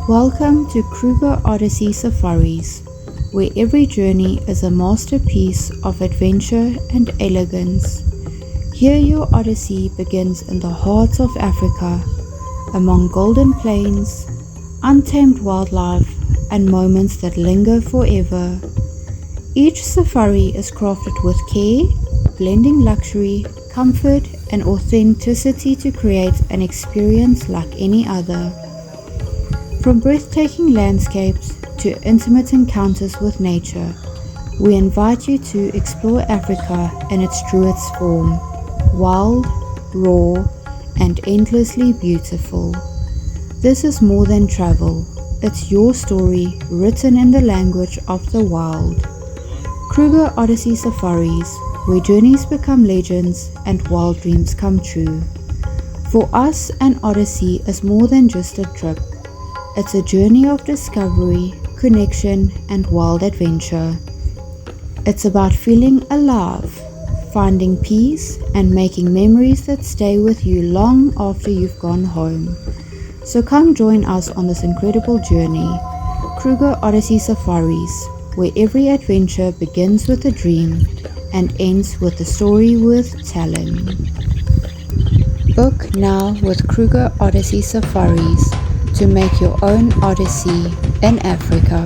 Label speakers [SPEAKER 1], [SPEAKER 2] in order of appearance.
[SPEAKER 1] Welcome to Kruger Odyssey Safaris, where every journey is a masterpiece of adventure and elegance. Here your odyssey begins in the heart of Africa, among golden plains, untamed wildlife, and moments that linger forever. Each safari is crafted with care, blending luxury, comfort, and authenticity to create an experience like any other. From breathtaking landscapes to intimate encounters with nature, we invite you to explore Africa in its truest form: wild, raw, and endlessly beautiful. This is more than travel, it's your story written in the language of the wild. Kruger Odyssey Safaris, where journeys become legends and wild dreams come true. For us, an odyssey is more than just a trip. It's a journey of discovery, connection, and wild adventure. It's about feeling alive, finding peace, and making memories that stay with you long after you've gone home. So come join us on this incredible journey, Kruger Odyssey Safaris, where every adventure begins with a dream and ends with a story worth telling. Book now with Kruger Odyssey Safaris to make your own odyssey in Africa.